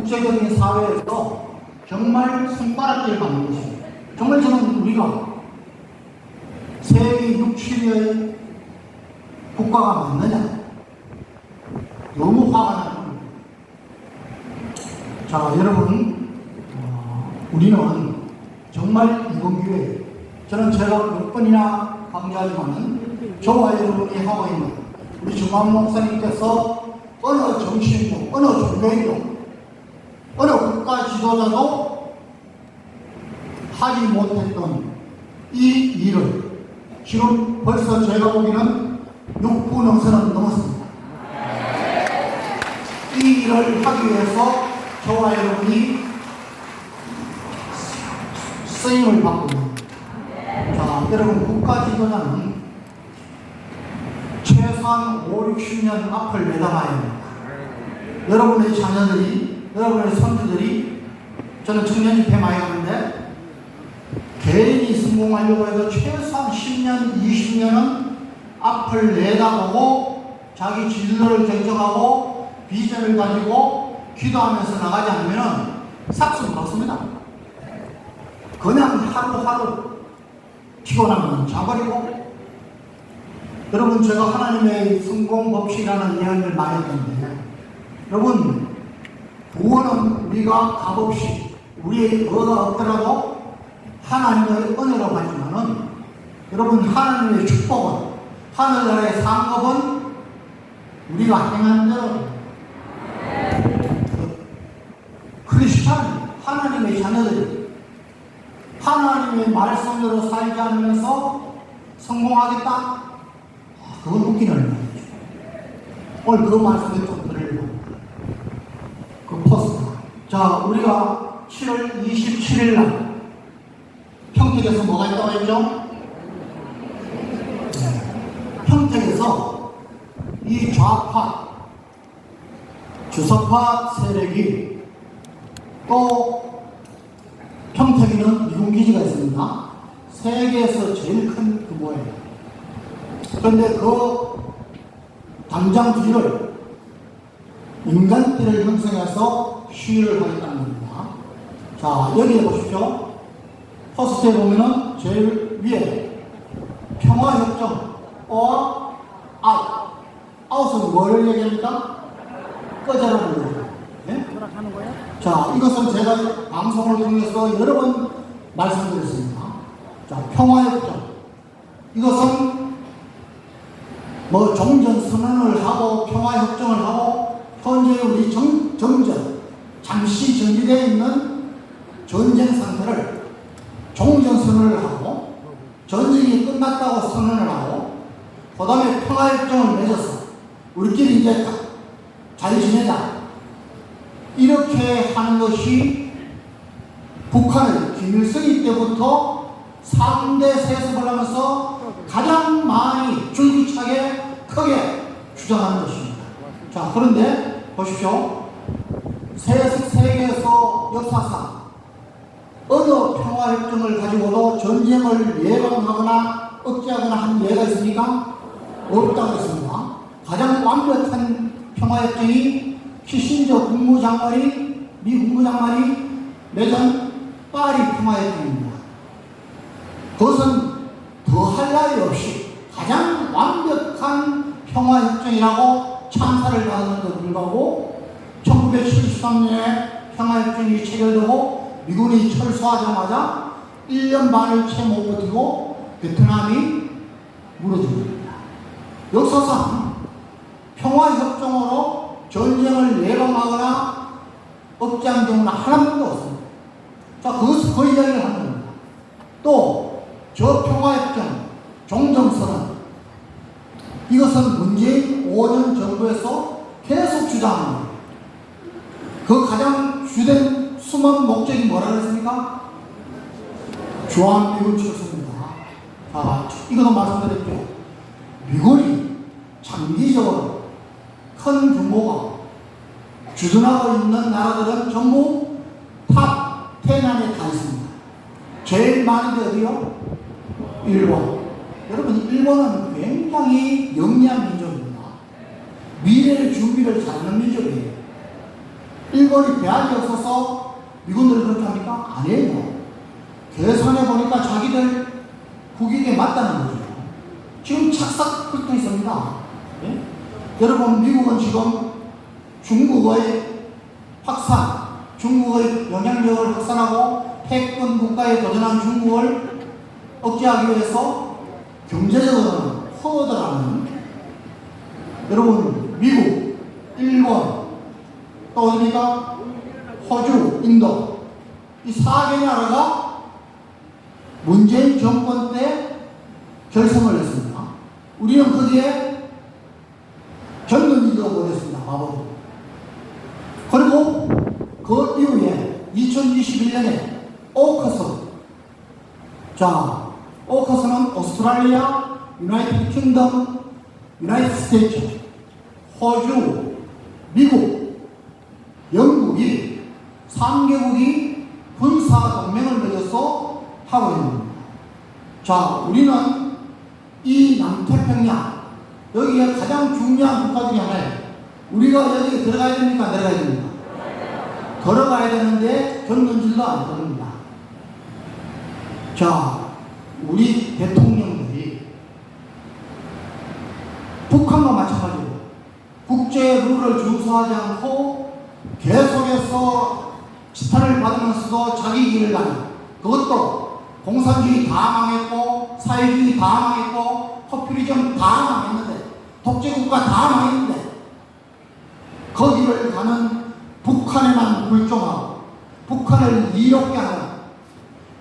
국제적인 사회에서 정말 손가락질 받는 것입니다. 정말 저는 우리가 세계 6, 7위의 국가가 맞느냐? 너무 화가 나는 겁니다. 자, 여러분, 우리는 정말 이번 기회에 저는 제가 몇 번이나 강조하지만은 저와 여러분이 하고 있는 우리 주만 목사님께서 어느 정치인도, 어느 종교인도, 어느 국가 지도자도 하지 못했던 이 일을 지금 벌써 제가 보기에는 6분 넘서는 넘었습니다. 이 일을 하기 위해서 저와 여러분이 쓰임을 받고 있습니다. 자, 여러분, 국가 지도자는 최소한 5, 60년 앞을 내다봐야 합니다. 여러분의 자녀들이, 여러분의 손주들이, 저는 청년집회 많이 가는데 개인이 성공하려고 해도 최소한 10년, 20년은 앞을 내다보고 자기 진로를 결정하고 비전을 가지고 기도하면서 나가지 않으면 삭수는 없습니다. 그냥 하루하루 피곤하면 자버리고. 여러분, 제가 하나님의 성공 법칙이라는 이야기를 많이 했는데, 여러분, 구원은 우리가 값없이 우리의 의가 없더라도 하나님의 은혜로 가지만은, 여러분, 하나님의 축복은, 하늘나라의 상급은 우리가 행한 대로 크리스찬, 하나님의 자녀들이 하나님의 말씀대로 살지 않으면서 성공하겠다? 그건 웃기는 말이죠. 오늘 그 말씀을 좀 드리려고. 그 포스터. 자, 우리가 7월 27일 날 평택에서 뭐가 있다고 했죠? 평택에서 이 좌파, 주석파 세력이 또 평택에는 미군 기지가 있습니다. 세계에서 제일 큰 규모예요. 그런데 그 담장 뒤를 인간띠를 형성해서 시위를 하겠다는 겁니다. 자, 여기에 보십시오. 포스트에 보면은 제일 위에 평화협정 아웃. 아웃은 뭐를 얘기합니까? 꺼져라는 거예요. 네? 자, 이것은 제가 방송을 통해서 여러 번 말씀드렸습니다. 자, 평화협정. 이것은 뭐 종전선언을 하고 평화협정을 하고 현재 우리 정전, 잠시 정지되어 있는 전쟁 상태를 종전선언을 하고 전쟁이 끝났다고 선언을 하고 그 다음에 평화협정을 맺어서 우리끼리 이제 잘 지내자. 이렇게 하는 것이 북한을 김일성이 때부터 3대 세습을 하면서 가장 많이 줄기차게 크게 주장하는 것입니다. 자, 그런데 보십시오. 세계에서 역사상 어느 평화협정을 가지고도 전쟁을 예방하거나 억제하거나 한 예가 있습니까? 없다고 했습니다. 가장 완벽한 평화협정이 키신저 국무장관이, 미 국무장관이 맺은 파리 평화협정입니다. 그것은 더할 나위 없이 가장 완벽한 평화협정이라고 찬사를 받았는데도 불구하고 1973년에 평화협정이 체결되고 미군이 철수하자마자 1년 반을 채 못 버티고 베트남이 무너집니다. 역사상 평화협정으로 전쟁을 예방하거나 억제한 경우는 하나도 없습니다. 자, 그 이야기를 하는 겁니다. 또 저 평화협정, 종전선언, 이것은 문재인 5년 정부에서 계속 주장합니다. 그 가장 주된 숨은 목적이 뭐라고 했습니까? 주한미군 철수입니다. 자, 이것도 말씀드릴게요. 미군이 장기적으로 큰 규모가 주둔하고 있는 나라들은 전부 탑 10 안에 다 있습니다. 제일 많은 게 어디요? 일본. 여러분, 일본은 굉장히 영리한 민족입니다. 미래의 준비를 잘하는 민족이에요. 일본이 배알이 없어서 미군들이 그렇게 합니까? 아니에요. 계산해 보니까 자기들 국익에 맞다는 거죠. 지금 착삭 훑고 있습니다. 예? 여러분, 미국은 지금 중국의 확산, 중국의 영향력을 확산하고 패권 국가에 도전한 중국을 억제하기 위해서 경제적으로는 허들하는, 여러분, 미국, 일본, 또 어디입니까? 호주, 인도, 이 4개 나라가 문재인 정권 때 결성을 했습니다. 우리는 거기에 전면이도 보냈습니다. 바보들. 그리고 그 이후에 2021년에 오커스, 자, 오커스는 오스트랄리아, 유나이티드 킹덤, 유나이티드 스테이츠, 호주, 미국, 영국이 3개국이 군사 동맹을 맺어서 하고 있는 겁니다. 자, 우리는 이 남태평양, 여기에 가장 중요한 국가 중에 하나예요. 우리가 여기 들어가야 됩니까? 내려가야 됩니까? 걸어가야 되는데 견눈질도 안 걸립니다. 자, 우리 대통령들이 북한과 마찬가지로 국제 룰을 준수하지 않고 계속해서 지탄을 받으면서도 자기 길을 가는, 그것도 공산주의 다 망했고 사회주의 다 망했고 포퓰리즘 다 망했는데, 독재국가 다 망했는데 거기를 가는 북한에만 불종하고 북한을 이롭게 하는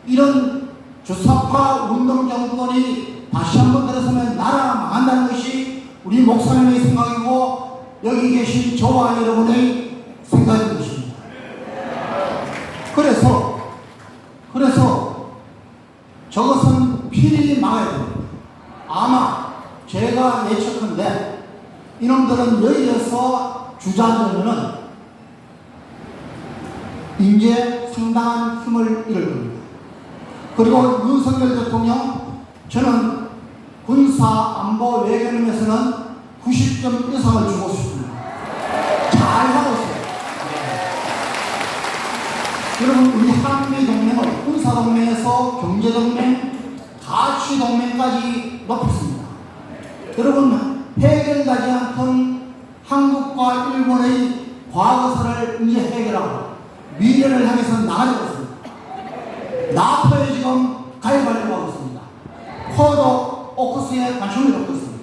이런 주사파 운동 정권이 다시 한번 들어서면 나라가 망한다는 것이 우리 목사님의 생각이고 여기 계신 저와 여러분의 생각인 것입니다. 그래서 저것은 필히 막아야 됩니다. 아마 제가 예측한데 이놈들은 여기에서 주저앉으면은 이제 상당한 힘을 잃을 겁니다. 그리고 윤석열 대통령, 저는 군사 안보 외교능에서는 90점 이상을 주고 싶습니다. 잘 하고 있어요. 여러분, 우리 한미 동맹을 군사동맹에서 경제동맹, 가치동맹까지 높였습니다. 여러분, 해결되지 않던 한국과 일본의 과거사를 이제 해결하고 미래를 향해서 나아가고 있습니다. 나토에 지금 가입하려고 하고 있습니다. 쿼드 오커스에 관심을 갖고 있습니다.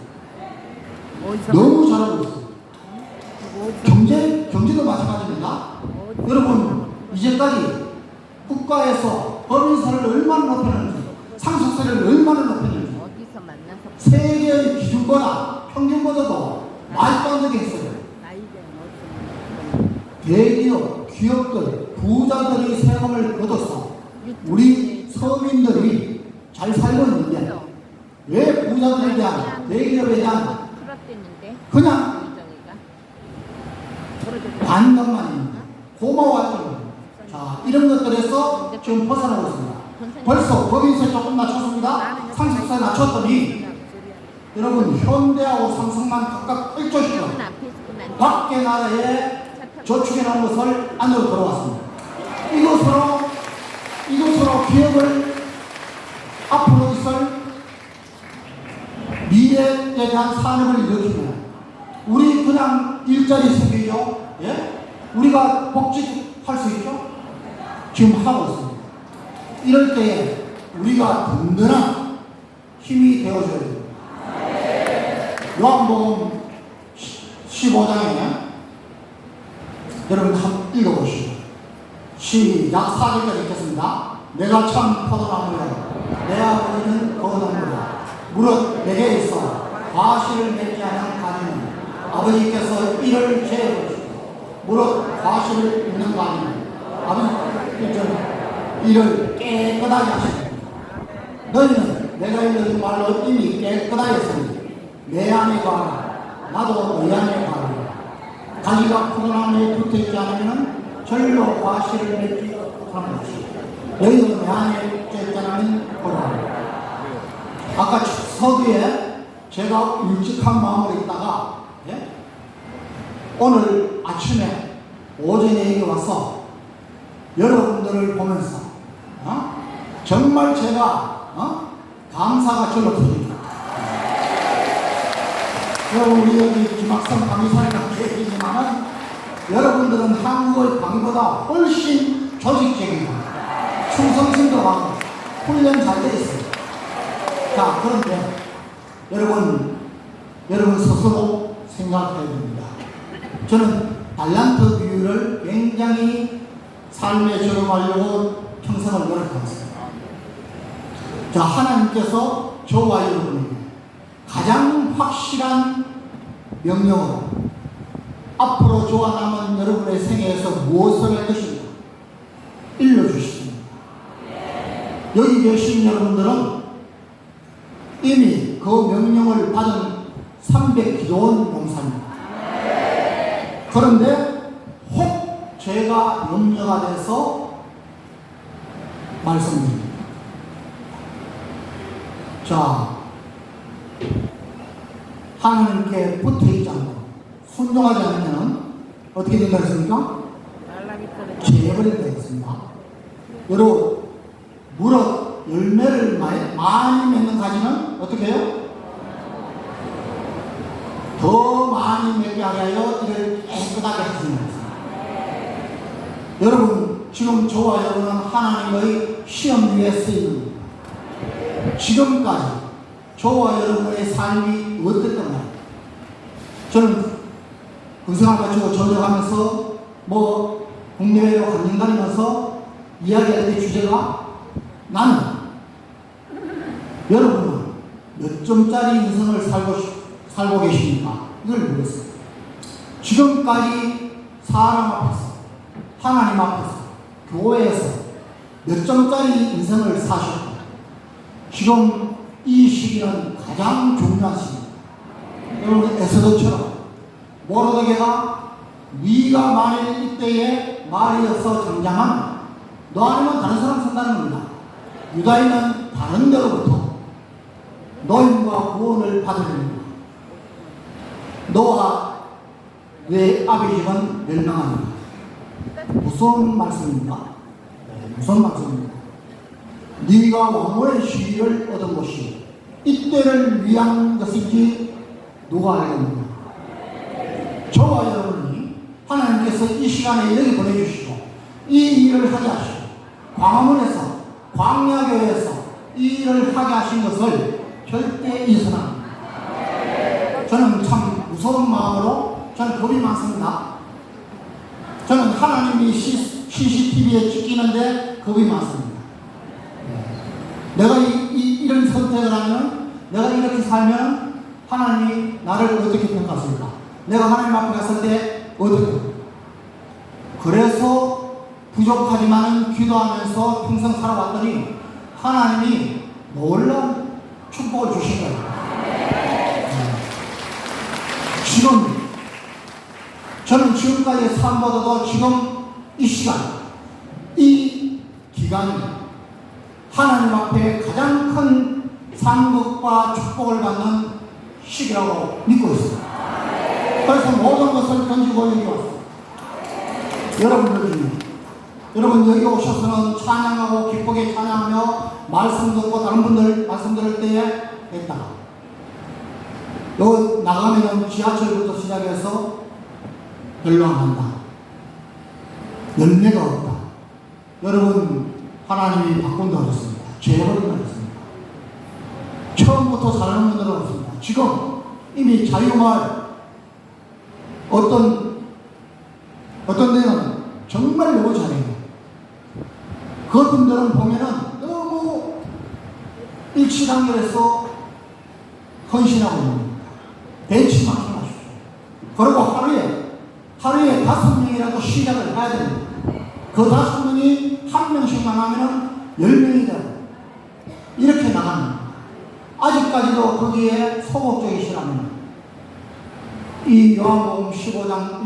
너무 잘하고 있습니다. 경제도 마찬가지입니다. 여러분, 이제까지 국가에서 법인세를 얼마나 높였는지, 상속세를 얼마나 높였는지, 세계의 기준보다 평균보다도 말도 안 되게 했어요. 대기업, 기업들, 부자들의 세금을 걷어서 우리 서민들이 잘 살고 있는데 왜 부자들에 대한, 대기업에 대한 그냥 반감만 있는가, 고마워하죠. 자, 이런 것들에서 지금 벗어나고 있습니다. 벌써 법인세 조금 낮췄습니다. 상속세 낮췄더니 여러분, 현대하고 삼성만 각각 1조씩 밖에 나라에 저축해 놓은 것을 안으로 들어왔습니다. 이것으로 기업을 앞으로 있을 미래에 대한 산업을 일으키면 우리 그냥 일자리 생기죠? 예? 우리가 복직할 수 있죠? 지금 하고 있습니다. 이럴 때에 우리가 든든한 힘이 되어줘야 됩니다. 요한복음 15장에 여러분 한번 읽어보시죠. 시작. 4절까지 읽겠습니다. 내가 참 포도나무라, 내 아버지는 거두나무라. 무릇 내게 있어 과실을 맺지 않은 가지는 아버지께서 이를 제어하시고, 무릇 과실을 맺는 가지는 아버지께서 이를 깨끗하게 하십니다. 너희는 내가 이르는 말로 이미 깨끗하였으니 내 안에 가라, 나도 너희 안에 가라. 가지가 포도나무에 붙어있지 않으면 절로 과실을 맺지 못하는 것이, 너희도 내 안에 쬐잖아는 거라. 아까 서두에 제가 울직한 마음으로 있다가, 예? 오늘 아침에 오전에 여기 와서 여러분들을 보면서 정말 제가 감사가 절로 터집니다. 여러분 우리 여기 김학성 강의사님과 계시지만 여러분들은 한국의 강의보다 훨씬 조직적이고 충성심도 많고 훈련 잘 돼 있어요. 자, 그런데 여러분 스스로 생각해야 됩니다. 저는 달란트 비율을 굉장히 삶에 적용하려고 평생을 노력해왔습니다. 자, 하나님께서 저와 여러분에게 가장 확실한 명령으로 앞으로 저와 남은 여러분의 생애에서 무엇을 할 것인가 일러주십니다. 여기 계신 여러분들은 이미 그 명령을 받은 300기도원 용사입니다. 그런데 혹 제가 염려가 돼서 말씀드립니다. 자, 하나님께 붙어있지 않고 순종하지 않으면 어떻게 된다 했습니까? 재해버린다 했습니다. 여러분, 무릇 열매를 많이 맺는 가지는 어떻게 해요? 더 많이 맺게 하려 이를 깨끗하게 하시는 것입니다. 여러분, 지금 저와 여러분은 하나님의 시험 위에 쓰이는 겁니다. 지금까지 저와 여러분의 삶이 어땠던가요? 저는 군생활 가지고 전역하면서 국내외로 강연 다니면서 이야기할 때 주제가 나는 여러분은 몇 점짜리 인생을 살고 계십니까? 이걸 물었어요. 지금까지 사람 앞에서 하나님 앞에서 교회에서 몇 점짜리 인생을 사셨고 지금 이 시기는 가장 중요한 시기입니다. 여러분 에스더처럼 모르드게가 네가 만일 이때에 말이어서 장장하면 너 아니면 다른 사람 산다는 겁니다. 유다인은 다른 데로부터 노임과 구원을 받으리라. 너와 내 아비집은 멸망하리라. 무서운 말씀입니다. 무서운 말씀입니다. 네가 왕후의 시위를 얻은 것이 이때를 위한 것인지 누가 알겠느냐. 저와 여러분이 하나님께서 이 시간에 여기 보내주시고 이 일을 하게 하시고 광화문에서 광야교회에서 이 일을 하게 하신 것을 절대 잊어서는 안 됩니다. 저는 참 무서운 마음으로 저는 겁이 많습니다. 저는 하나님이 CCTV에 찍히는데 겁이 많습니다. 내가 이런 선택을 하면, 내가 이렇게 살면 하나님이 나를 어떻게 평가하십니까? 내가 하나님 앞에 갔을 때 어떻게? 그래서 부족하지만 기도하면서 평생 살아왔더니 하나님이 놀라운 축복을 주신 거예요. 지금 저는 지금까지 삶보다도 지금 이 시간, 이 기간이 하나님 앞에 가장 큰 상급과 축복을 받는 시기라고 믿고 있습니다. 그래서 모든 것을 던지고 여기 왔습니다. 여러분들 중에 여러분 여기 오셔서는 찬양하고 기쁘게 찬양하며 말씀 듣고 다른 분들 말씀 들을 때에 했다. 여기 나가면 지하철부터 시작해서 별로 안 한다. 열매가 없다. 여러분 하나님이 바꾼다 그랬습니다. 죄버린다 그랬습니다. 처음부터 잘하는 분들은 없습니다. 지금 이미 자유마을 어떤 데는 정말 너무 잘해요. 그분들은 보면은 너무 일치단결해서 헌신하고 있는 겁니다. 대치만 하십시오. 그리고 하루에 5명이라도 시작을 해야 됩니다. 그 5명이 1명씩만 하면은 10명이 되고 이렇게 나갑니다. 아직까지도 거기에 소극적이시라면 이 요한복음 15장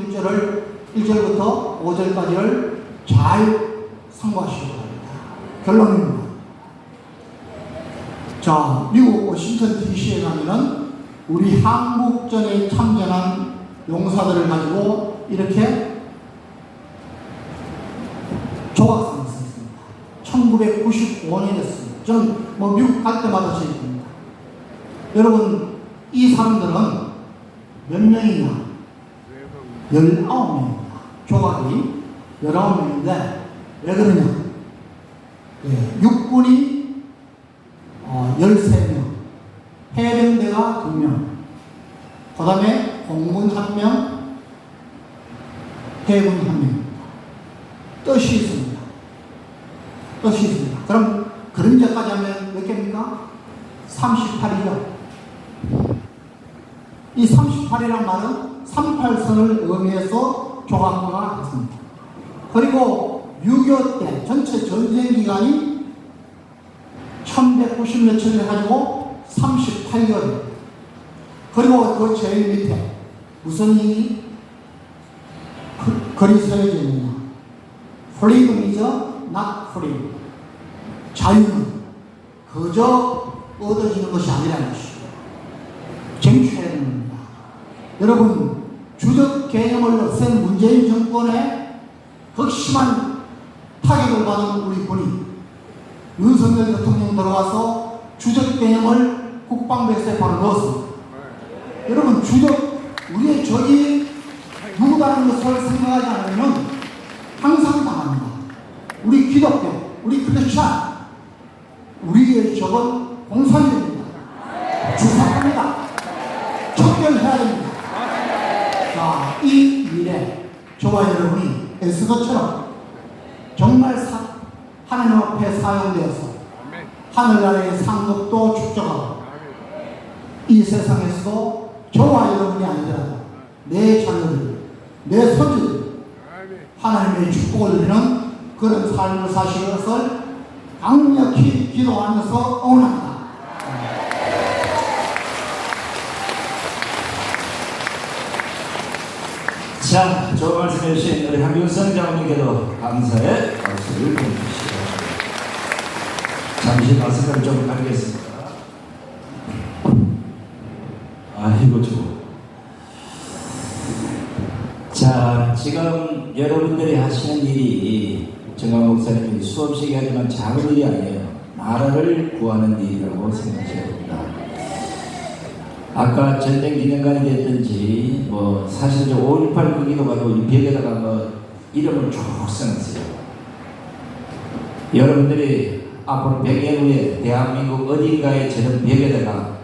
1절부터 5절까지를 잘 상고하시기 바랍니다. 결론입니다. 자, 미국 워싱턴 DC에 가면은 우리 한국전에 참전한 용사들을 가지고 이렇게 1995년이었습니다. 저는 뭐 미국 갈 때마다 저입니다. 여러분, 이 사람들은 몇 명이냐? 19명입니다. 조각이 19명인데 왜 그러냐? 육군이 13명, 해병대가 2명, 그 다음에 공군 1명, 해군 1명. 뜻이 있습니다. 뜻이 있습니다. 그럼 그림자까지 하면 몇 개입니까? 38이죠. 이 38이란 말은 38선을 의미해서 조각부가 같습니다. 그리고 6.25 때 전체 전쟁 기간이 1190 며칠을 가지고 38개월. 그리고 그 제일 밑에 무슨 이 글이 써져 있느냐? Freedom is not free. 자유는 그저 얻어지는 것이 아니라는 것이죠. 쟁취해야 됩니다. 여러분, 주적 개념을 없앤 문재인 정권의 극심한 타격을 받은 우리 군이 윤석열 대통령 들어와서 주적 개념을 국방백서에 바로 넣었습니다. 여러분, 우리의 적이 누구라는 것을 생각하지 않으면 항상 당합니다. 우리 기독교, 우리 크리스찬, 우리의 적은 공산입니다. 주사합니다. 척결해야 됩니다. 자, 이 일에 저와 여러분이 에스더처럼 정말 하나님 앞에 사용되어서 하늘나라의 상급도 축적하고 이 세상에서도 저와 여러분이 아니더라도 내 자녀들, 내 손주들 하나님의 축복을 누리는 그런 삶을 사시는 것을 강력히 기도하면서 응원합니다. 자, 좋은 말씀 해주신 우리 한균성 장로님께도 감사의 박수를 보내주시기 바랍니다. 잠시 마스크를 좀 가리겠습니다. 아이고 좋고. 자, 지금 여러분들이 하시는 일이 정강 목사님이 수없이 얘기하지만 작은 일이 아니에요. 나라를 구하는 일이라고 생각하셔야 됩니다. 아까 전쟁 기념관이 됐든지 뭐 사실 5.18 거기도 가고 이 벽에다가 뭐 이름을 쭉 써놨어요. 여러분들이 앞으로 100년 후에 대한민국 어딘가에 저런 벽에다가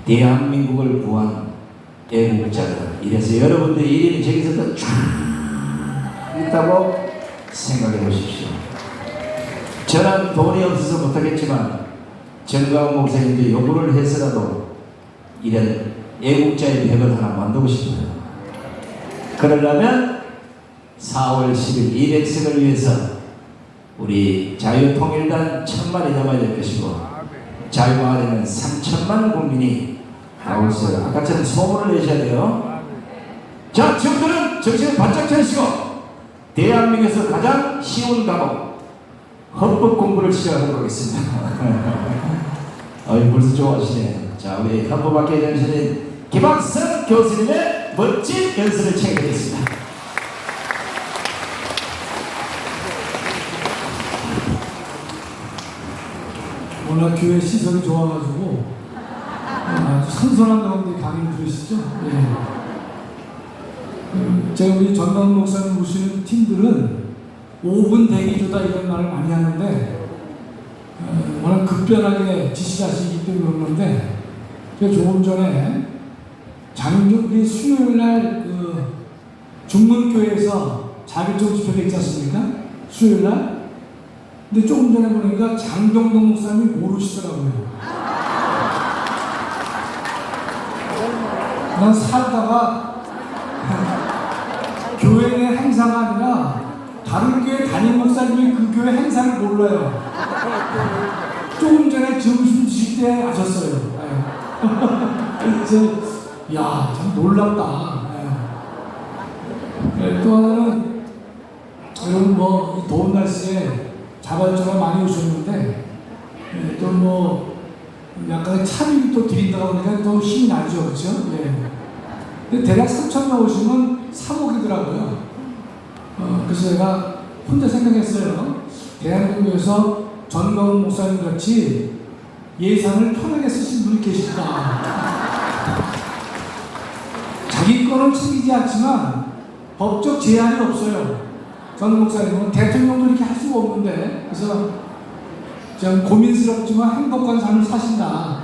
대한민국을 구한 애국자들, 이래서 여러분들의 이름이 저기서 쫙 있다고 생각해 보십시오. 저는 돈이 없어서 못하겠지만 정가훈 목사님도 요구를 해서라도 이런 애국자의 벽을 하나 만들고 싶어요. 그러려면 4월 10일 200석을 위해서 우리 자유통일단 1000만이 넘어야 될 것이고 자유마을에는 3000만 국민이 나올 수 있어요. 아까처럼 소문을 내셔야 돼요. 자, 지금들은 정신을 바짝 차리시고 대한민국에서 가장 쉬운 과목 헌법 공부를 시작하도록 하겠습니다. 벌써 좋아하시네. 자, 우리 헌법학회 전신인 김학성 교수님의 멋진 연설을 챙겨드리겠습니다. 워낙 교회 시설이 좋아가지고 아주 선선한 가운데 강의를 들으시죠? 예. 제가 우리 전광훈 목사님 모시는 팀들은 5분 대기조다 이런 말을 많이 하는데 워낙 급변하게 지시하시기 때문에 그런 건데 제가 조금 전에 우리 수요일날 그 중문교회에서 자율적 집회가 있지 않습니까? 수요일날? 근데 조금 전에 보니까 장병동 목사님이 모르시더라고요. 난 살다가 교회 내 행사가 아니라 다른 교회 담임 목사님이 그 교회 행사를 몰라요. 조금 전에 점심 드실 때 아셨어요. 그래서 야, 참 놀랍다. 또 하나는 여러분 뭐 이 더운 날씨에 자발적으로 많이 오셨는데 또 뭐 약간 차비를 또 드린다고 하니까 더 힘이 나죠, 그렇죠? 예. 근데 대략 3,000명 오시면 3억이더라고요. 그래서 제가 혼자 생각했어요. 대한민국에서 전광훈 목사님 같이 예산을 편하게 쓰신 분이 계실까? 자기 거는 챙기지 않지만 법적 제한이 없어요. 전 목사님은 대통령도 이렇게 할 수가 없는데, 그래서 좀 고민스럽지만 행복한 삶을 사신다.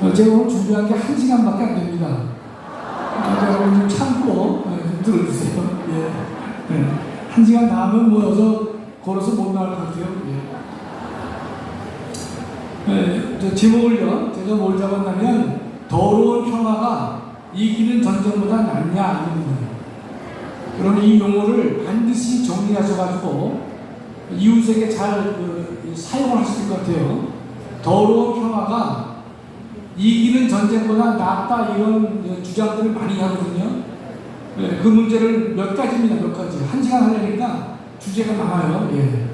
네. 제가 오늘 준비한 게 1시간밖에 안 됩니다. 여러분 좀 참고 좀 들어주세요. 예. 네. 1시간 나오면 모여서 걸어서 못 나올 것 같아요. 예. 네, 저 제목을요, 제가 뭘 잡았냐면 더러운 평화가 이기는 전쟁보다 낫냐 이겁니다. 그럼 이 용어를 반드시 정리하셔가지고 이웃에게 잘 사용을 하실 것 같아요. 더러운 평화가 이기는 전쟁보다 낫다 이런 주장들을 많이 하거든요. 네, 그 문제를 몇 가지입니다. 몇 가지. 1시간 하려니까 주제가 많아요. 예.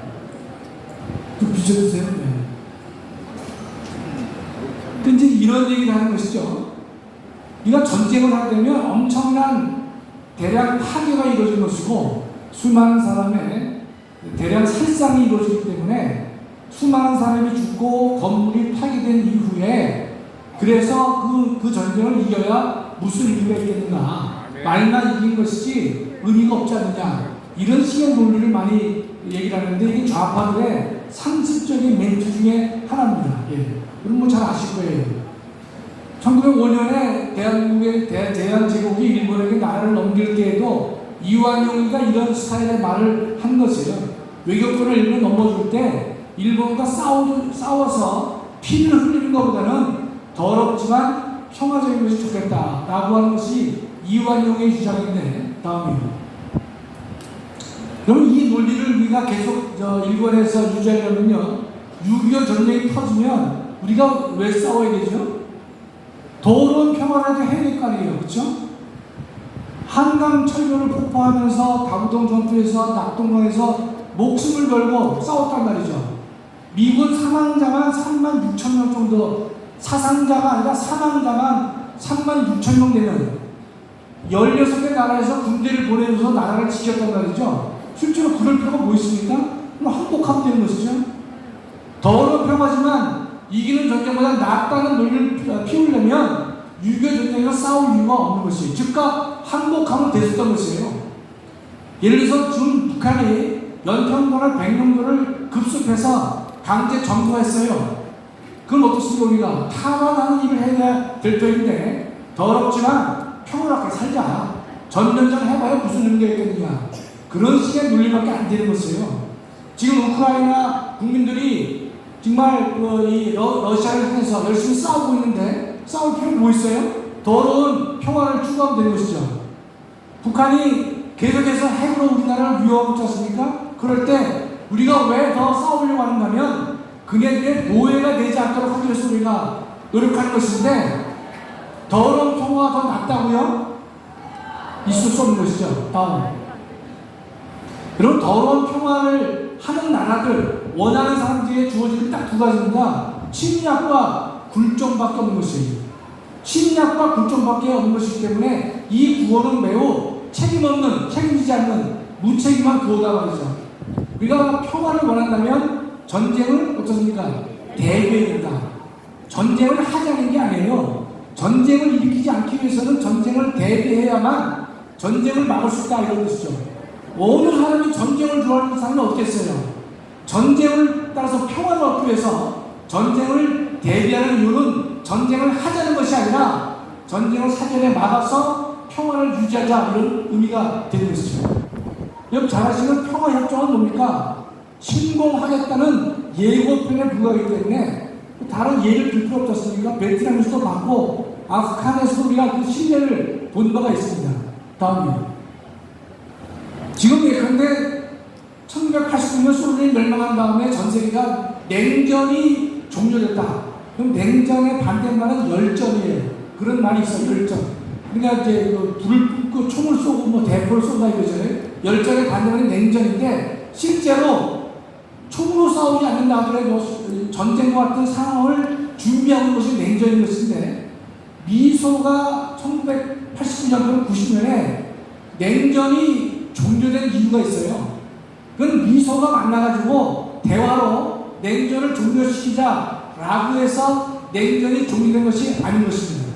좀 비춰주세요. 네. 근데 이런 얘기를 하는 것이죠. 우리가 전쟁을 하게 되면 엄청난 대량 파괴가 이루어진 것이고 수많은 사람의 대량 살상이 이루어지기 때문에 수많은 사람이 죽고 건물이 파괴된 이후에 그래서 그 전쟁을 이겨야 무슨 의미가 있겠는가, 말만 이긴 것이지 의미가 없지 않느냐, 이런 식의 논리를 많이 얘기를 하는데 이게 좌파들의 상습적인 멘트 중에 하나입니다. 예. 여러분 뭐 잘 아실 거예요. 1905년에 대한민국의 대한제국이 일본에게 나라를 넘길 때에도 이완용이가 이런 스타일의 말을 한 것이에요. 외교권을 일본 넘어줄 때 일본과 싸워서 피를 흘리는 것보다는 더럽지만 평화적인 것이 좋겠다라고 하는 것이 이완용의 주장인데, 다음이요. 그럼 이 논리를 우리가 계속 일본에서 유지하려면요, 6.25 전쟁이 터지면 우리가 왜 싸워야 되죠? 더러운 평화라도 해야 될 거 아니에요. 그렇죠? 한강 철교를 폭파하면서 다부동 전투에서 낙동강에서 목숨을 걸고 싸웠단 말이죠. 미군 사망자만 36,000명 정도, 사상자가 아니라 사망자만 36,000명 되는 16개 나라에서 군대를 보내줘서 나라를 지켰단 말이죠. 실제로 그럴 필요가 뭐 있습니까? 그럼 항복하면 되는 것이죠. 더러운 평화지만 이기는 전쟁보다 낫다는 논리를 피우려면 6.25 전쟁에서 싸울 이유가 없는 것이, 즉각 항복하면 됐었던 것이에요. 예를 들어서 지금 북한이 연평도나 백령도를 급습해서 강제 점거했어요. 그건 어떻습니까? 우리가 탈환하는 일을 해야 될 터인데 더럽지만 평화롭게 살자, 전전전 해봐야 무슨 의미가 있겠느냐, 그런 식의 논리밖에 안 되는 것이에요. 지금 우크라이나 국민들이 정말 이 러시아를 향해서 열심히 싸우고 있는데 싸울 필요가 뭐 있어요? 더러운 평화를 추구하면 되는 것이죠. 북한이 계속해서 핵으로 우리나라를 위협하고 있지 않습니까? 그럴 때 우리가 왜 더 싸우려고 하는가 하면 그네들의 노예가 되지 않도록 하기 위해서 우리가 노력하는 것인데, 더러운 평화가 더 낫다고요? 있을 수 없는 것이죠. 다음. 그럼 더러운 평화를 하는 나라들, 원하는 사람들에게 주어지는 딱 두 가지입니다. 침략과 굴종밖에 없는 것이에요. 침략과 굴종밖에 없는 것이기 때문에 이 구호는 매우 책임없는, 책임지지 않는 무책임한 구호다 말이죠. 우리가 평화를 원한다면 전쟁을 어떻습니까? 대비해야 된다. 전쟁을 하자는 게 아니에요. 전쟁을 일으키지 않기 위해서는 전쟁을 대비해야만 전쟁을 막을 수 있다 이런 것이죠. 어느 사람이 전쟁을 좋아하는 사람이 없겠어요. 전쟁을 따라서 평화를 얻기 위해서 전쟁을 대비하는 이유는 전쟁을 하자는 것이 아니라 전쟁을 사전에 막아서 평화를 유지하자, 이런 의미가 되는 것이죠. 여러분 잘 아시는 평화협정은 뭡니까? 침공하겠다는 예고편에 불과하기 때문에 다른 예를 들 필요 없지 않습니까? 베트남에서도 봤고 아프간에서도 우리가 그 신뢰를 본 바가 있습니다. 다음이요. 지금 예컨대 1989년 소련이 멸망한 다음에 전 세계가 냉전이 종료됐다. 그럼 냉전의 반대말은 열전이에요. 그런 말이 있어요. 열전. 그러니까 이제 불을 뿜고 총을 쏘고 뭐 대포를 쏜다 이거잖아요. 열전의 반대말은 냉전인데, 실제로 총으로 싸우지 않는다 하더라도 전쟁과 같은 상황을 준비하는 것이 냉전인 것인데, 미소가 1989년, 90년에 냉전이 종료된 이유가 있어요. 그건 미소가 만나가지고 대화로 냉전을 종료시키자라고 해서 냉전이 종료된 것이 아닌 것입니다.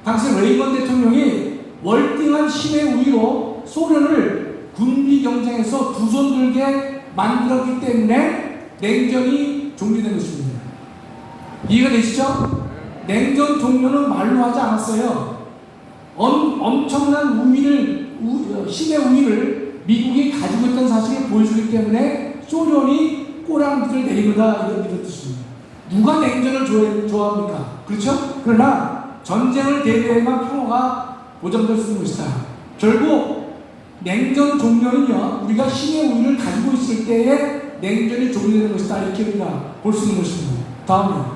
당시 레이건 대통령이 월등한 힘의 우위로 소련을 군비 경쟁에서 두 손 들게 만들었기 때문에 냉전이 종료된 것입니다. 이해가 되시죠? 냉전 종료는 말로 하지 않았어요. 엄청난 힘의 우위를 미국이 가지고 있던 사실을 보여주기 때문에 소련이 꼬랑지를 내린 거다, 이런 뜻입니다. 누가 냉전을 좋아합니까? 그렇죠? 그러나 전쟁을 대비해야만 평화가 보장될 수 있는 것이다. 결국 냉전 종료는요, 우리가 힘의 우위를 가지고 있을 때에 냉전이 종료되는 것이다, 이렇게 우리가 볼 수 있는 것입니다. 다음은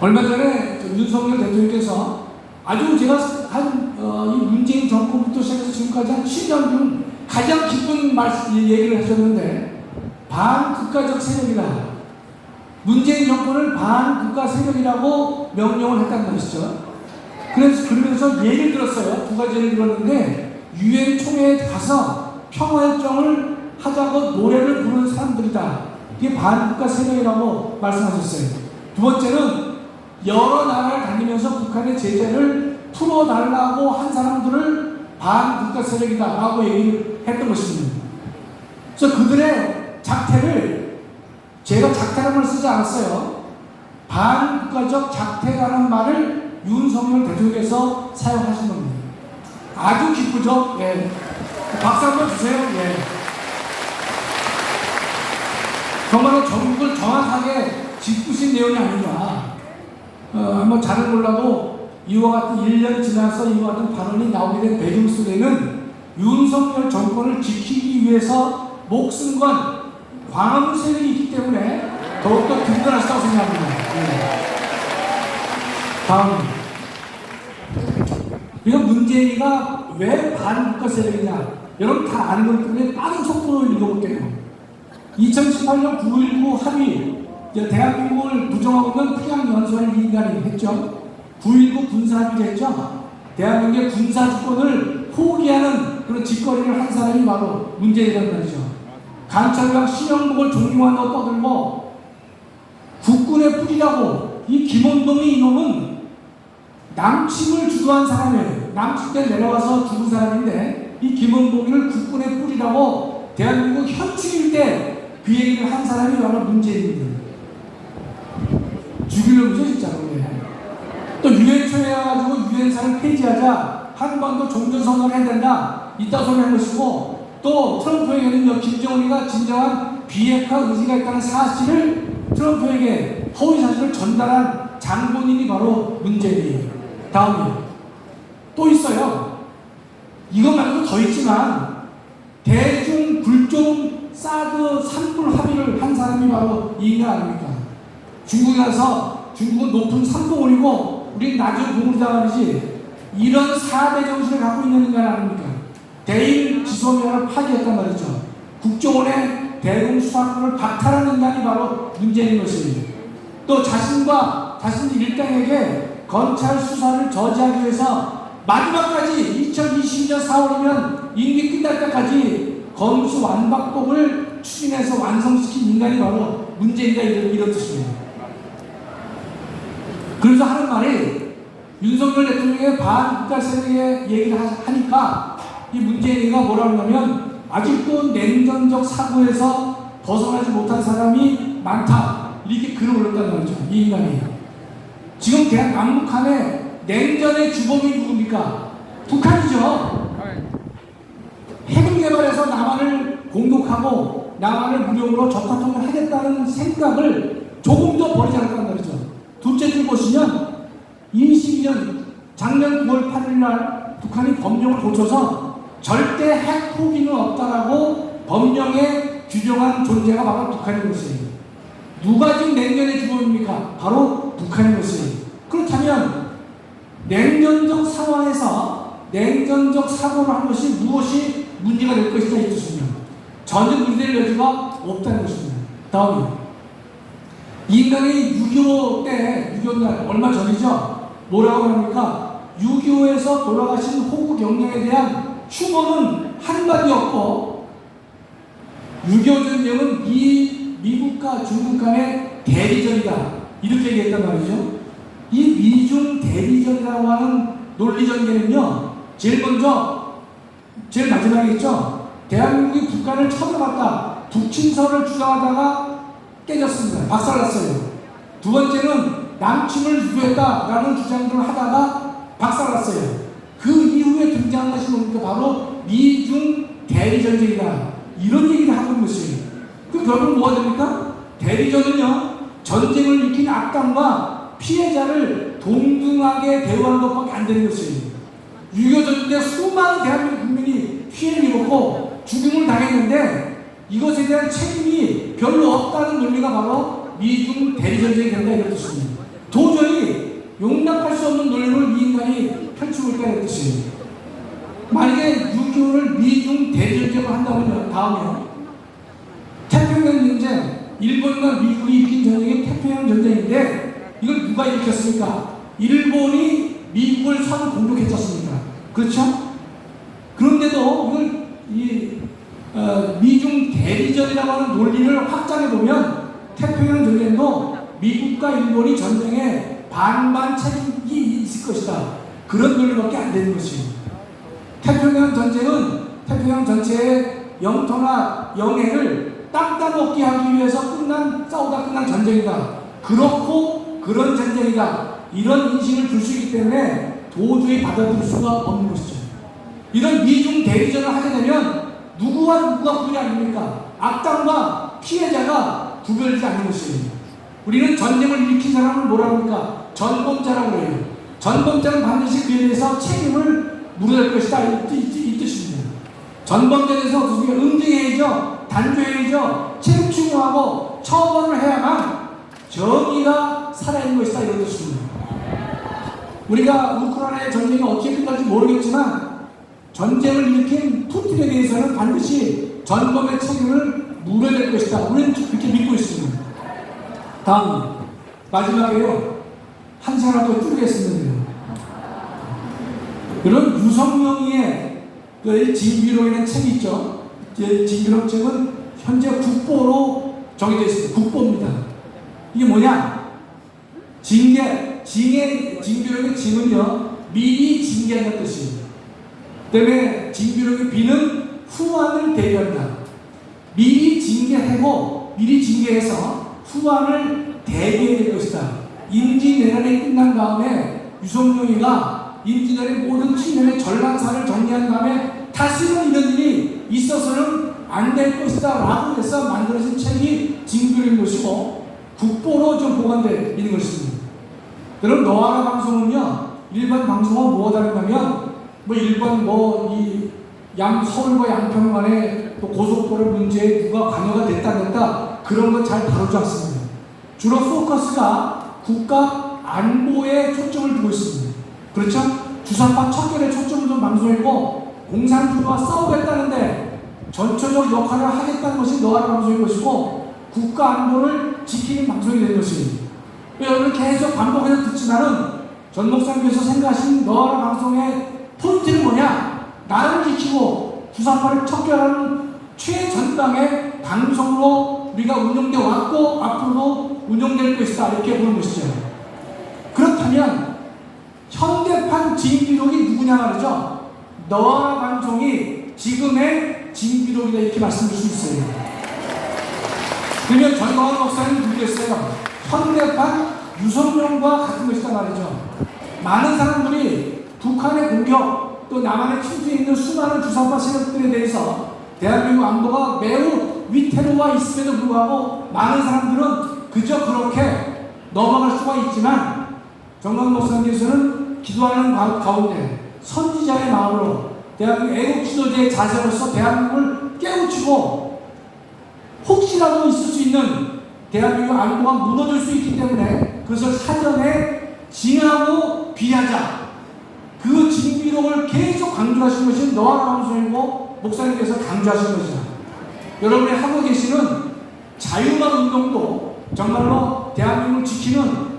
얼마 전에 윤석열 대통령께서 아주 제가 이 문재인 정권부터 시작해서 지금까지 한 7년 중 가장 기쁜 얘기를 하셨는데, 반국가적 세력이다, 문재인 정권을 반국가 세력이라고 명령을 했다는 것이죠. 그러면서 예를 들었어요. 두 가지 예를 들었는데, 유엔 총회에 가서 평화협정을 하자고 노래를 부르는 사람들이다, 이게 반국가 세력이라고 말씀하셨어요. 두 번째는 여러 나라를 다니면서 북한의 제재를 풀어달라고 한 사람들을 반국가 세력이다 라고 얘기를 했던 것입니다. 그래서 그들의 작태를, 제가 작태라는 말 쓰지 않았어요. 반국가적 작태라는 말을 윤석열 대통령께서 사용하신 겁니다. 아주 기쁘죠? 예. 박수 한번 주세요. 예. 정말로 전국을 정확하게 짚으신 내용이 아닌가. 한번 잘은 몰라도 이와 같은 1년 지나서 이와 같은 발언이 나오게 된 배경 속에는 윤석열 정권을 지키기 위해서 목숨 건 광화문 세력이 있기 때문에 더욱더 든든하시다고 생각합니다. 네. 다음, 이거 문재인이가 왜 반국가 세력이냐, 여러분 다 아는 거기 때문에 빠른 속도로 읽어볼게요. 2018년 9.19 합의, 대한민국을 부정하고 있는 평양연설을 이 인간이 했죠. 9.19 군사합의를 했죠. 대한민국의 군사주권을 포기하는 그런 짓거리를 한 사람이 바로 문재인이라는 말이죠. 강철강 신영복을 존경한다고 떠들고 국군의 뿌리라고, 이 김원동이 이놈은 남침을 주도한 사람이에요. 남침 때 내려와서 죽은 사람인데, 이 김원동이를 국군의 뿌리라고 대한민국 현충일 때 그 얘기를 한 사람이 바로 문재인입니다. 죽이려고죠, 진짜로. 또 유엔 초회해 가지고 유엔사를 폐지하자, 한 번 더 종전선언을 해야 된다, 이따 소리 한 것이고, 또 트럼프에게는 김정은이가 진정한 비핵화 의지가 있다는 사실을 트럼프에게 허위 사실을 전달한 장본인이 바로 문재인이에요. 다음이요. 또 있어요. 이거 말고 더 있지만, 대중 불종 사드 산불 합의를 한 사람이 바로 이 인간 아닙니까? 중국에 가서, 중국은 높은 산봉우리고 우리 낮은 봉우리다말이지, 이런 4대 정신을 갖고 있는 인간 아닙니까? 대일 지소미아를 파기했단 말이죠. 국정원의 대공수사권을 박탈하는 인간이 바로 문재인인 것입니다. 또 자신과 자신 일당에게 검찰 수사를 저지하기 위해서 마지막까지 2020년 4월이면 임기 끝날 때까지 검수 완박법을 추진해서 완성시킨 인간이 바로 문재인이다, 이런 뜻입니다. 그래서 하는 말이, 윤석열 대통령의 반국가 세력의 얘기를 하니까 이 문재인이가 뭐라고 하냐면, 아직도 냉전적 사고에서 벗어나지 못한 사람이 많다, 이렇게 글을 올렸단 말이죠. 이 인간이. 지금 남북한의 냉전의 주범이 누굽니까? 북한이죠. 핵을 개발해서 남한을 공격하고 남한을 무력으로 적화통을 하겠다는 생각을 조금 더 버리지 않았단 말이죠. 둘째 줄 보시면 22년 작년 9월 8일 날 북한이 법령을 고쳐서 절대 핵 포기는 없다라고 법령에 규정한 존재가 바로 북한인 것이에요. 누가 지금 냉전의 주범입니까? 바로 북한인 것이에요. 그렇다면 냉전적 상황에서 냉전적 사고를 한 것이 무엇이 문제가 될 것이냐, 이 뜻입니다. 전혀 문제될 여지가 없다는 것입니다. 다음에 이 인간이 6.25 때, 6.25날 얼마 전이죠. 뭐라고 합니까? 6.25에서 돌아가신 호국 영령에 대한 추모는 한마디였고, 6.25 전쟁은 미국과 중국 간의 대리전이다. 이렇게 얘기했단 말이죠. 이 미중 대리전이라고 하는 논리 전개는요, 제일 마지막이겠죠. 대한민국이 북한을 쳐들어갔다. 북침선을 주장하다가 깨졌습니다. 박살났어요. 두 번째는 남침을 유도했다라는 주장들을 하다가 박살났어요. 그 이후에 등장한 것이 뭡니까? 바로 미중 대리전쟁이다. 이런 얘기를 하고 있는 것이에요. 그럼 결국 뭐가 됩니까? 대리전은요, 전쟁을 일으킨 악당과 피해자를 동등하게 대우하는 것밖에 안 되는 것이에요. 6.25 전쟁 때 수많은 대한민국 국민이 피해를 입었고 죽음을 당했는데 이것에 대한 책임이 별로 없다는 논리가 바로 미중 대리전쟁이 된다 이런 뜻입니다. 도저히 용납할 수 없는 논리를 이 인간이 펼치고 있다는 뜻이에요. 만약에 6.25를 미중 대리전쟁을 한다면요, 다음에요, 태평양 전쟁, 일본과 미국이 일으킨 전쟁이 태평양 전쟁인데 이걸 누가 일으켰습니까? 일본이 미국을 선 공격했었습니까? 그렇죠? 그런데도 이걸 미중 대리전이라고 하는 논리를 확장해 보면 태평양 전쟁도 미국과 일본이 전쟁에 반반 책임이 있을 것이다. 그런 논리밖에 안 되는 것이에요. 태평양 전쟁은 태평양 전체의 영토나 영해를 땅 따먹기 하기 위해서 싸우다 끝난 전쟁이다. 그렇고 그런 전쟁이다. 이런 인식을 줄 수 있기 때문에 도저히 받아들일 수가 없는 것이죠. 이런 미중 대리전을 하게 되면 누구와 누구가 구분이 아닙니까? 악당과 피해자가 구별되지 않는 것이에요. 우리는 전쟁을 일으킨 사람을 뭐라 합니까? 전범자라고 해요. 전범자는 반드시 그에 대해서 책임을 물어야 할 것이다. 이 뜻입니다. 전범자에 대해서 어떻게 응징해야죠. 단죄해야죠. 책임 추궁하고 처벌을 해야만 정의가 살아있는 것이다. 이런 뜻입니다. 우리가 우크라이나의 전쟁이 어떻게 끝날지 모르겠지만 전쟁을 일으킨 푸틴에 대해서는 반드시 전범의 책임을 물어야 될 것이다. 우리는 그렇게 믿고 있습니다. 다음 마지막에요. 한 사람 더 줄이겠습니다. 이런 유성명의 징비록이라는 책이 있죠. 징비록 책은 현재 국보로 정해져 있습니다. 국보입니다. 이게 뭐냐? 징비록의 징은요, 미리 징계하는 뜻이에요. 때문에 징비록의 비는 후환을 대비한다. 미리 징계해서 후환을 대비해야 될 것이다. 임진왜란이 끝난 다음에 유성룡이가 임진왜란의 모든 측면의 전랑사를 정리한 다음에 다시는 이런 일이 있어서는 안 될 것이다 라고 해서 만들어진 책이 징비록인 것이고 국보로 좀 보관되어 있는 것입니다. 여러분, 너와라 방송은요, 일반 방송은 뭐가 다른가면 일반 서울과 양평 간의 또 고속도로 문제에 누가 관여가 됐다 안 됐다 그런 건 잘 다루지 않습니다. 주로 포커스가 국가 안보에 초점을 두고 있습니다. 그렇죠? 주사파 척결에 초점을 둔 방송이고 공산주의와 싸우겠다는데 전초적 역할을 하겠다는 것이 너와라 방송인 것이고 국가 안보를 지키는 방송이 되는 것입니다. 여러분 계속 반복해서 듣지만은 전 목사님께서 생각하신 너와라 방송의 포인트는 뭐냐? 나를 지키고 주사파를 척결하는 최전방의 방송으로 우리가 운영되어 왔고 앞으로도 운영될 것이다. 이렇게 보는 것이죠. 그렇다면 현대판 징비록이 누구냐 말이죠. 너와라 방송이 지금의 징비록이다 이렇게 말씀드릴 수 있어요. 그러면 전광훈 목사님 누구겠어요? 현대판 유성룡과 같은 것이다 말이죠. 많은 사람들이 북한의 공격 또 남한의 침투에 있는 수많은 주사파 세력들에 대해서 대한민국 안보가 매우 위태로워 있음에도 불구하고 많은 사람들은 그저 그렇게 넘어갈 수가 있지만 정광훈 목사님께서는 기도하는 가운데 선지자의 마음으로 대한민국 애국 지도자의 자세로서 대한민국을 깨우치고 혹시라도 있을 수 있는 대한민국 안보가 무너질 수 있기 때문에 그것을 사전에 징하고 비하자. 그 징비록을 계속 강조하신 것이 너와라 방송이고 목사님께서 강조하신 것이다. 여러분이 하고 계시는 자유만 운동도 정말로 대한민국을 지키는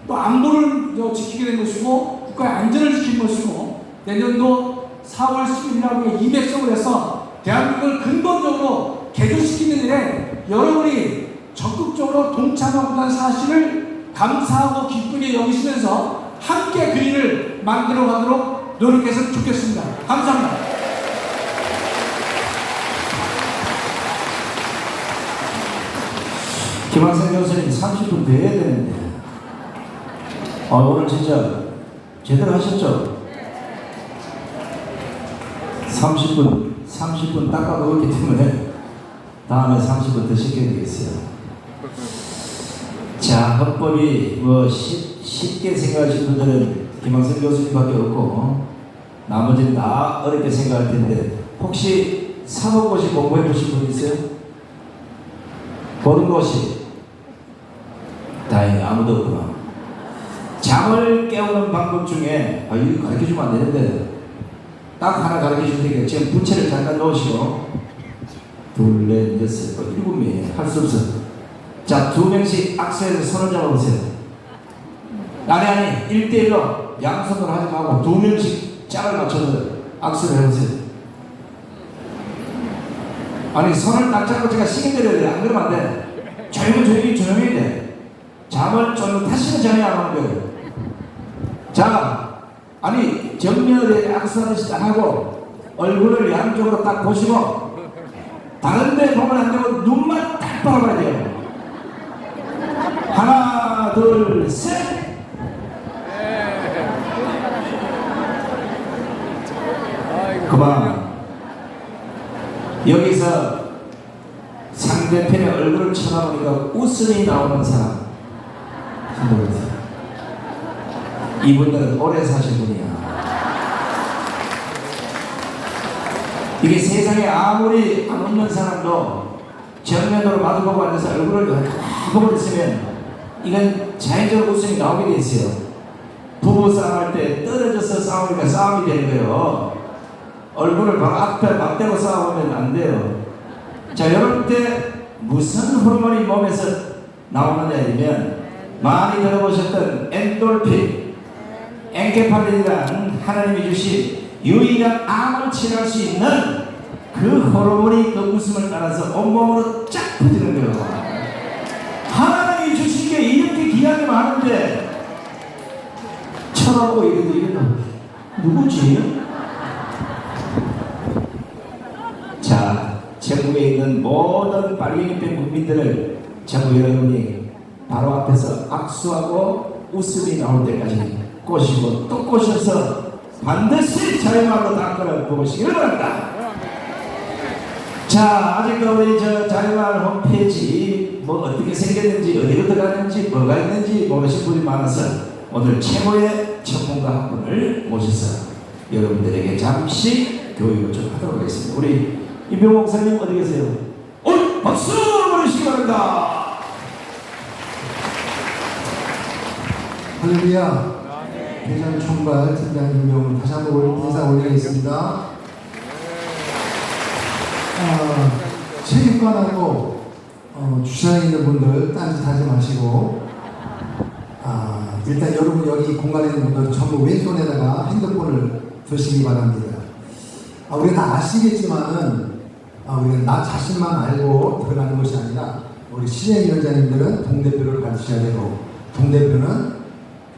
또 안보를 지키게 된 것이고 국가의 안전을 지키는 것이고 내년도 4월 10일이라고 200석을 해서 대한민국을 근본적으로 개조시키는 일에 여러분이 적극적으로 동참하고있다는 사실을 감사하고 기쁘게 여기시면서 함께 그 일을 만들어 가도록 노력했으면 좋겠습니다. 감사합니다. 김학생 교수님 30분 더 해야 되는데 오늘 진짜 제대로 하셨죠? 30분 닦아 놓았기 때문에 다음에 30분 더 시켜야 되겠어요. 자, 헌법이 뭐 쉽게 생각하시는 분들은 김학생 교수님밖에 없고 나머지는 다 어렵게 생각할 텐데 혹시 사법고시 공부해 보신 분 있어요? 보름고시? 다행히 아무도 없구나. 잠을 깨우는 방법 중에 이거 가르쳐주면 안 되는데 딱 하나 가르쳐줄 테니까 지금 부채를 잠깐 넣으시고 둘, 넷, 여섯, 일곱 명이 할 수 없어. 자, 2명씩 악수해서 손을 잡아보세요. 아니 1대1로 양손으로 하지 말고 2명씩 짝을 맞춰서 악수를 해보세요. 아니 손을 딱 잡고 제가 시계 드려야 돼. 안 그러면 안 돼. 조용히 돼. 잠을 좀 다시는 잠이 안 오는 거예요. 자, 아니 정면에 악수하듯이 딱 하고 얼굴을 양쪽으로 딱 보시고 다른 데 보면 안 되고 눈만 딱 바라봐야 돼요. 하나, 둘, 셋. 그만. 여기서 상대편의 얼굴을 쳐다보니까 웃음이 나오는 사람 손들어보세요. 이분들은 오래 사신 분이야. 이게 세상에 아무리 안 웃는 사람도 정면으로 마주보고 앉아서 얼굴을 보고 있으면 이건 자연적으로 웃음이 나오게 돼 있어요. 부부싸움 할 때 떨어져서 싸우니까 싸움이 되는 거예요. 얼굴을 바로 앞에 맞대고 싸우면 안 돼요. 자, 이럴 때 무슨 호르몬이 몸에서 나오느냐 하면 많이 들어보셨던 엔돌핀, 엔케팔린이라는 하나님이 주신 유일한 암을 치료할 수 있는 그 호르몬이 그 웃음을 따라서 온몸으로 쫙 퍼지는 거예요. 하나님이 주신 게 이렇게 귀하게 많은데 쳐다보고 이래도 누구지? 자, 전국에 있는 모든 빨갱이병 국민들을 전국 여러분이 바로 앞에서 악수하고 웃음이 나올 때까지 꼬시고 또 꼬셔서 반드시 자유마을로 닦아 보시기를 바랍니다. 자, 아직도 우리 자유마을 홈페이지 뭐 어떻게 생겼는지 어디로 들어가는지 뭐가 있는지 모르신 분이 많아서 오늘 최고의 전문가 한 분을 모셔서 여러분들에게 잠시 교육을 좀 하도록 하겠습니다. 우리 임병 목사님 어디 계세요? 박수 보내시기 바랍니다. 할렐루야. 대전 총괄 팀장 임병을 다시 한번 인사 올리겠습니다. 체육관하고 주차장에 있는 분들 딴짓하지 마시고 일단 여러분 여기 공간에 있는 분들 전부 왼손에다가 핸드폰을 드시기 바랍니다. 우리가 다 아시겠지만은 우리가 나 자신만 알고 들어가는 것이 아니라 우리 실행위원장님들은 동대표를 가르쳐야 되고 동대표는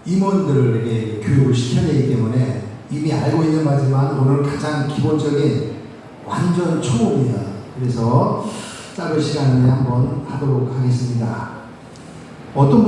임원들에게 교육을 시켜야 되기 때문에 이미 알고 있는 바지만 오늘 가장 기본적인 완전 초보입니다. 그래서 짧은 시간 내에 한번 하도록 하겠습니다. 어떤